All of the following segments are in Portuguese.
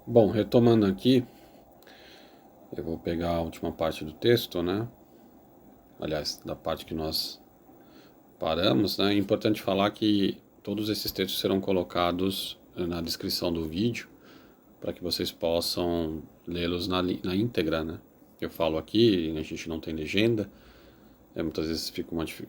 Bom, retomando aqui, eu vou pegar a última parte do texto, né? Aliás, da parte que nós paramos, né? É importante falar que todos esses textos serão colocados na descrição do vídeo para que vocês possam lê-los na íntegra, né? Eu falo aqui, a gente não tem legenda, muitas vezes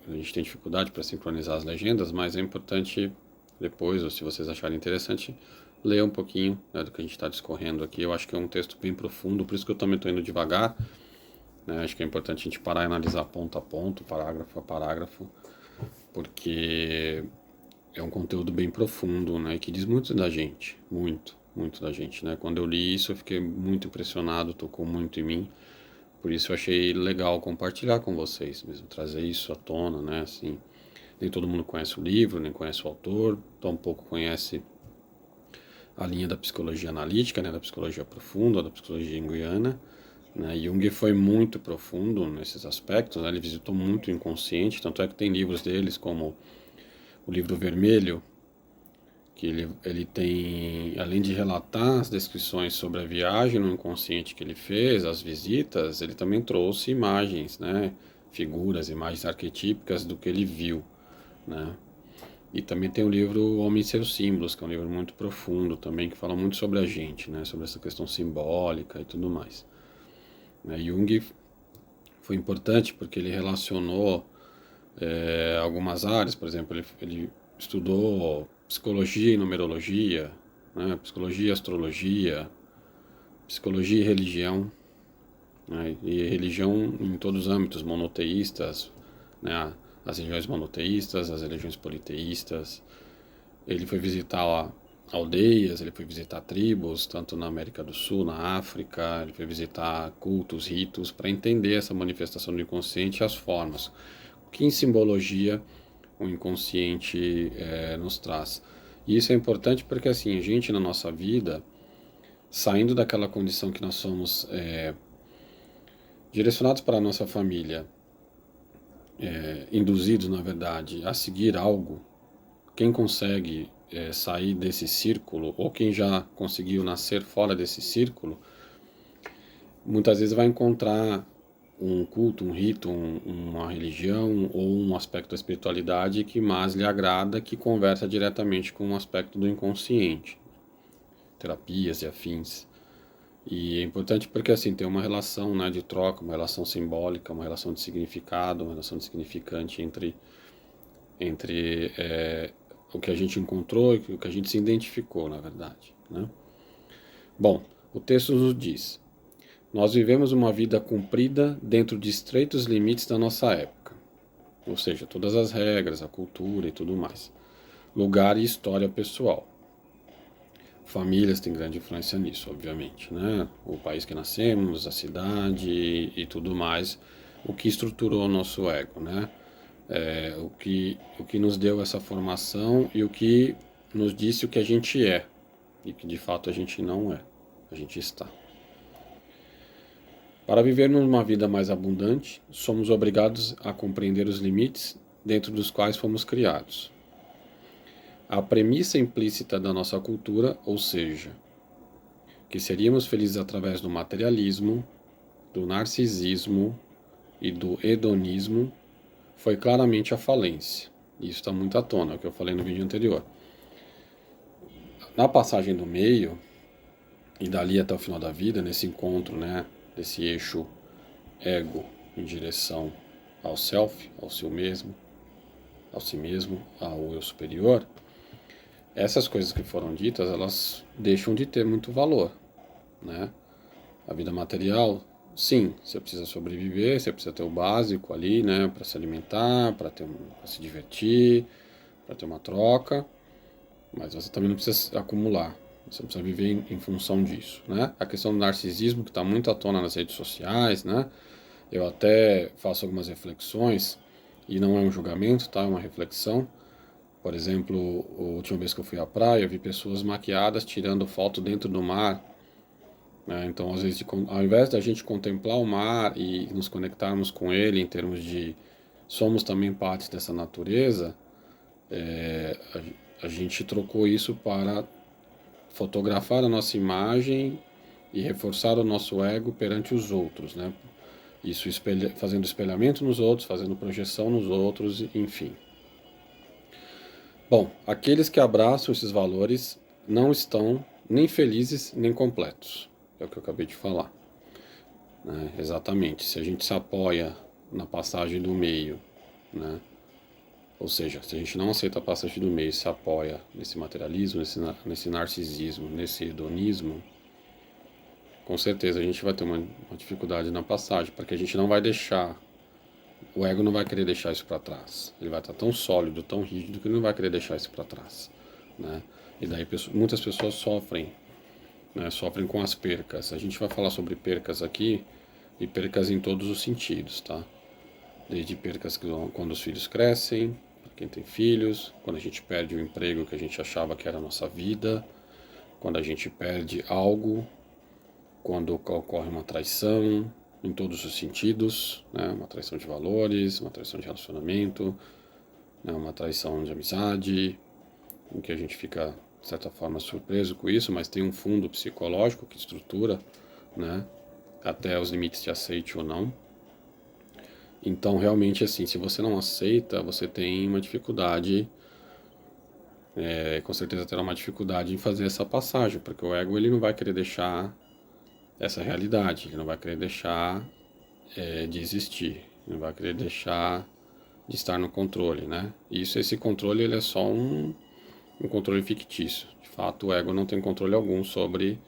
a gente tem dificuldade para sincronizar as legendas, mas é importante depois, ou se vocês acharem interessante, ler um pouquinho, né, do que a gente está discorrendo aqui. Eu acho que é um texto bem profundo, por isso que eu também estou indo devagar, né? Acho que é importante a gente parar e analisar ponto a ponto, parágrafo a parágrafo, porque é um conteúdo bem profundo, né, e que diz muito da gente, muito da gente, né? Quando eu li isso, eu fiquei muito impressionado, tocou muito em mim. Por isso eu achei legal compartilhar com vocês mesmo, trazer isso à tona, né? Assim, nem todo mundo conhece o livro, nem conhece o autor, tampouco conhece a linha da psicologia analítica, né? Da psicologia profunda, da psicologia junguiana, né? Jung foi muito profundo nesses aspectos, né? Ele visitou muito o inconsciente, tanto é que tem livros deles como o Livro Vermelho, que ele tem, além de relatar as descrições sobre a viagem no inconsciente que ele fez, as visitas, ele também trouxe imagens, né, figuras, imagens arquetípicas do que ele viu, né. E também tem o livro O Homem e Seus Símbolos, que é um livro muito profundo também, que fala muito sobre a gente, né, sobre essa questão simbólica e tudo mais. Jung foi importante porque ele relacionou algumas áreas, por exemplo, ele estudou psicologia e numerologia, né, psicologia e astrologia, psicologia e religião, né, e religião em todos os âmbitos, monoteístas, né, as religiões monoteístas, as religiões politeístas. Ele foi visitar aldeias, ele foi visitar tribos, tanto na América do Sul, na África, ele foi visitar cultos, ritos, para entender essa manifestação do inconsciente e as formas. Que em simbologia o inconsciente nos traz. E isso é importante porque assim, a gente na nossa vida, saindo daquela condição que nós somos direcionados para a nossa família, induzidos na verdade a seguir algo, quem consegue sair desse círculo, ou quem já conseguiu nascer fora desse círculo, muitas vezes vai encontrar um culto, um rito, uma religião ou um aspecto da espiritualidade que mais lhe agrada, que conversa diretamente com um aspecto do inconsciente, terapias e afins. E é importante porque assim tem uma relação, né, de troca, uma relação simbólica, uma relação de significado, uma relação de significante entre o que a gente encontrou e o que a gente se identificou, na verdade, né? Bom, o texto nos diz: nós vivemos uma vida cumprida dentro de estreitos limites da nossa época, ou seja, todas as regras, a cultura e tudo mais. Lugar e história pessoal. Famílias têm grande influência nisso, obviamente, né? O país que nascemos, a cidade e tudo mais, o que estruturou o nosso ego, né? O que nos deu essa formação e o que nos disse o que a gente é e que de fato a gente não é, a gente está. Para vivermos uma vida mais abundante, somos obrigados a compreender os limites dentro dos quais fomos criados. A premissa implícita da nossa cultura, ou seja, que seríamos felizes através do materialismo, do narcisismo e do hedonismo, foi claramente a falência. Isso está muito à tona, é o que eu falei no vídeo anterior. Na passagem do meio, e dali até o final da vida, nesse encontro, né, desse eixo ego em direção ao self, ao si mesmo, ao eu superior, essas coisas que foram ditas, elas deixam de ter muito valor, né? A vida material, sim, você precisa sobreviver, você precisa ter o básico ali, né, para se alimentar, para se divertir, para ter uma troca, mas você também não precisa acumular. Você precisa viver em função disso, né? A questão do narcisismo que está muito à tona nas redes sociais, né? Eu até faço algumas reflexões e não é um julgamento, tá? É uma reflexão. Por exemplo, a última vez que eu fui à praia, eu vi pessoas maquiadas tirando foto dentro do mar, né? Então, às vezes, ao invés da gente contemplar o mar e nos conectarmos com ele em termos de somos também parte dessa natureza, a gente trocou isso para fotografar a nossa imagem e reforçar o nosso ego perante os outros, né? Isso fazendo espelhamento nos outros, fazendo projeção nos outros, enfim. Bom, aqueles que abraçam esses valores não estão nem felizes nem completos. É o que eu acabei de falar. Né? Exatamente. Se a gente se apoia na passagem do meio, né? Ou seja, se a gente não aceita a passagem do meio e se apoia nesse materialismo, nesse narcisismo, nesse hedonismo, com certeza a gente vai ter uma dificuldade na passagem, porque a gente não vai deixar, o ego não vai querer deixar isso para trás. Ele vai estar tão sólido, tão rígido, que ele não vai querer deixar isso para trás. Né? E daí muitas pessoas sofrem, né? Sofrem com as percas. A gente vai falar sobre percas aqui, e percas em todos os sentidos, tá? Desde percas quando os filhos crescem, para quem tem filhos, quando a gente perde o emprego que a gente achava que era a nossa vida, quando a gente perde algo, quando ocorre uma traição, em todos os sentidos, né? Uma traição de valores, uma traição de relacionamento, né? Uma traição de amizade, em que a gente fica, de certa forma, surpreso com isso, mas tem um fundo psicológico que estrutura, né? Até os limites de aceite ou não. Então, realmente, assim, se você não aceita, você tem uma dificuldade, com certeza terá uma dificuldade em fazer essa passagem, porque o ego ele não vai querer deixar essa realidade, ele não vai querer deixar de existir, ele não vai querer deixar de estar no controle, né? E esse controle ele é só um controle fictício. De fato, o ego não tem controle algum sobre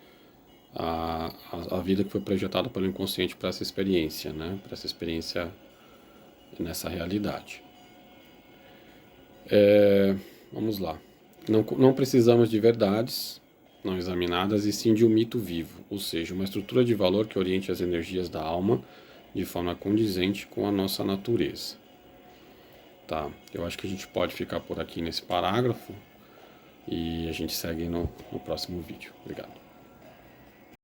a vida que foi projetada pelo inconsciente para essa experiência, né? Para essa experiência nessa realidade. Vamos lá. Não precisamos de verdades não examinadas, e sim de um mito vivo, ou seja, uma estrutura de valor que oriente as energias da alma de forma condizente com a nossa natureza. Tá, eu acho que a gente pode ficar por aqui nesse parágrafo e a gente segue no próximo vídeo. Obrigado.